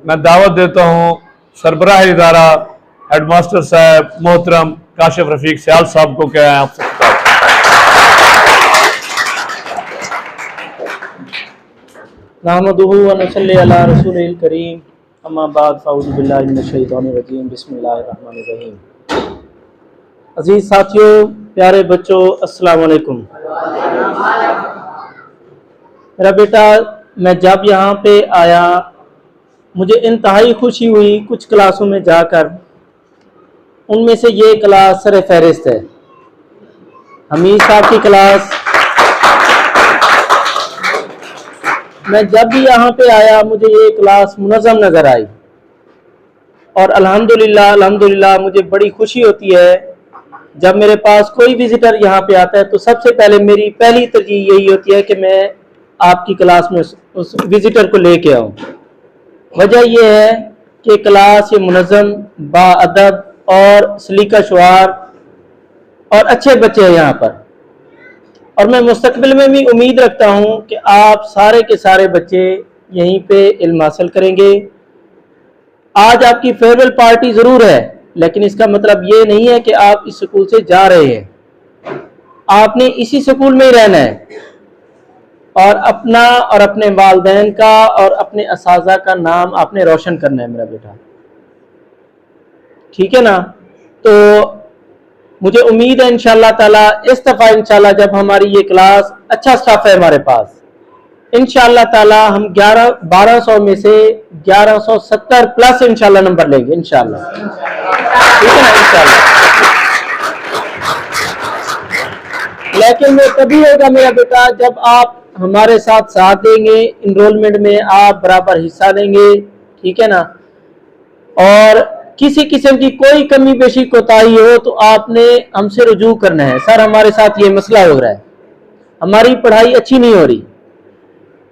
मैं दावत देता हूँ सरबराह इदारा हेडमास्टर साहब मोहतरम काशिफ रफीक सियाल साहब को, क्या है आपसे नहमदुहु व नसल्ली अला रसूलिल करीम अम्मा बाद फ़अऊज़ु बिल्लाहि मिनश शैतानिर रजीम बिस्मिल्लाहिर रहमानिर रहीम। अजीज साथियों, प्यारे बच्चों, अस्सलाम वालेकुम। मेरा बेटा, मैं जब यहाँ पे आया मुझे इंतहाई खुशी हुई कुछ क्लासों में जाकर। उनमें से ये क्लास सर फहरिस्त है। हमीद साहब की क्लास। मैं जब भी यहाँ पे आया मुझे ये क्लास मुनज़्ज़म नज़र आई और अल्हम्दुलिल्लाह मुझे बड़ी खुशी होती है जब मेरे पास कोई विजिटर यहाँ पे आता है तो सबसे पहले मेरी पहली तरजीह यही होती है कि मैं आपकी क्लास में उस विजिटर को लेके आऊँ। वजह यह है कि क्लास ये मुनज़्ज़म, बाअदब और सलीका शुआर और अच्छे बच्चे हैं यहाँ पर, और मैं मुस्तकबिल में भी उम्मीद रखता हूँ कि आप सारे के सारे बच्चे यहीं पे इल्म हासिल करेंगे। आज आपकी फेयरवेल पार्टी ज़रूर है, लेकिन इसका मतलब ये नहीं है कि आप इस स्कूल से जा रहे हैं। आपने इसी स्कूल में ही रहना है और अपना और अपने वालिदैन का और अपने असाज़ा का नाम आपने रोशन करना है मेरा बेटा, ठीक है ना। तो मुझे उम्मीद है इंशाअल्लाह ताला इस दफ़ा इंशाअल्लाह जब हमारी ये क्लास अच्छा स्टाफ है हमारे पास, इंशाअल्लाह ताला हम 1200 में से 1170 प्लस इंशाअल्लाह नंबर लेंगे इंशाअल्लाह, ठीक है ना, इंशाअल्लाह। लेकिन वो तभी होगा मेरा बेटा जब आप हमारे साथ साथ देंगे, इनरोलमेंट में आप बराबर हिस्सा लेंगे, ठीक है ना। और किसी किस्म की कोई कमी पेशी कोताही हो तो आपने हमसे रुजू करना है, सर हमारे साथ ये मसला हो रहा है, हमारी पढ़ाई अच्छी नहीं हो रही।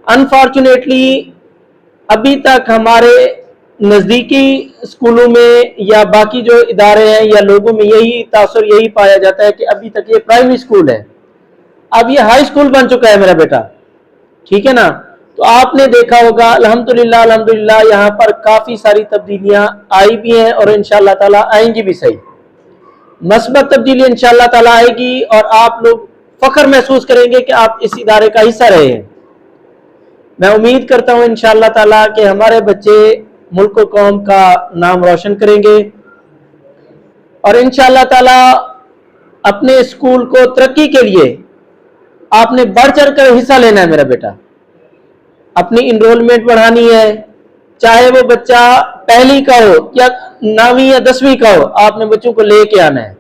अनफॉर्चुनेटली अभी तक हमारे नज़दीकी स्कूलों में या बाकी जो इदारे हैं या लोगों में यही तासुर यही पाया जाता है कि अभी तक ये प्राइमरी स्कूल है, अब ये हाई स्कूल बन चुका है मेरा बेटा, ठीक है ना। तो आपने देखा होगा अल्हम्दुलिल्लाह यहाँ पर काफ़ी सारी तब्दीलियाँ आई भी हैं और इंशाअल्लाह ताला आएंगी भी सही। मस्बत तब्दीली इंशाअल्लाह ताला आएगी और आप लोग फ़ख्र महसूस करेंगे कि आप इस इदारे का हिस्सा रहे हैं। मैं उम्मीद करता हूँ इंशाअल्लाह ताला कि हमारे बच्चे मुल्क और कौम का नाम रोशन करेंगे और इंशाअल्लाह ताला अपने स्कूल को तरक्की के लिए आपने बढ़ चढ़ कर हिस्सा लेना है मेरा बेटा। अपनी इनरोलमेंट बढ़ानी है, चाहे वो बच्चा पहली का हो या 9वीं या 10वीं का हो, आपने बच्चों को लेके आना है,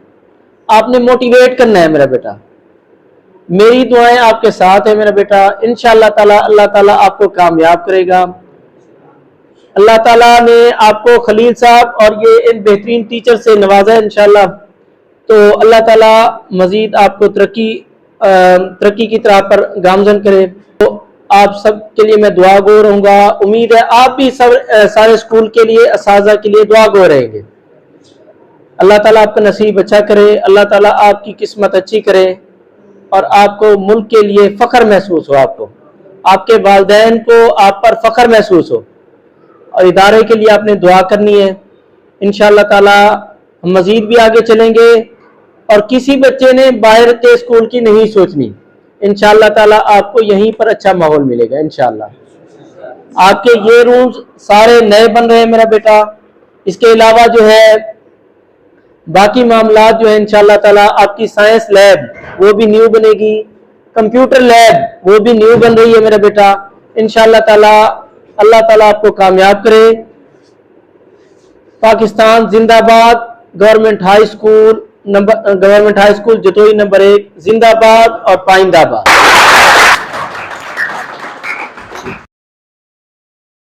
आपने मोटिवेट करना है मेरा बेटा। मेरी दुआएं आपके साथ है मेरा बेटा। इंशाअल्लाह ताला अल्लाह ताला आपको कामयाब करेगा। अल्लाह ताला ने आपको खलील साहब और ये इन बेहतरीन टीचर से नवाजा है इंशाअल्लाह, तो अल्लाह ताला मजीद आपको तरक्की की तरह पर गामजन करे। तो आप सब के लिए मैं दुआ गो रहूँगा। उम्मीद है आप भी सब सारे स्कूल के लिए, असाज़ा के लिए दुआ गो रहेंगे। अल्लाह ताला आपका नसीब अच्छा करे, अल्लाह ताला आपकी किस्मत अच्छी करे और आपको मुल्क के लिए फ़ख्र महसूस हो, आपको आपके वालिदैन को आप पर फ़ख्र महसूस हो, और इदारे के लिए आपने दुआ करनी है। इंशाअल्लाह ताला हम मज़ीद भी आगे चलेंगे और किसी बच्चे ने बाहर के स्कूल की नहीं सोचनी। इंशाअल्लाह ताला आपको यहीं पर अच्छा माहौल मिलेगा इंशाअल्लाह। आपके ये रूम्स सारे नए बन रहे हैं मेरा बेटा। इसके अलावा जो है बाकी मामला जो है इंशाअल्लाह ताला आपकी साइंस लैब वो भी न्यू बनेगी, कंप्यूटर लैब वो भी न्यू बन रही है मेरा बेटा। इंशाअल्लाह ताला अल्लाह ताला आपको कामयाब करे। पाकिस्तान जिंदाबाद। Government high school Jatoi number 1 जिंदाबाद और पाइंदाबाद।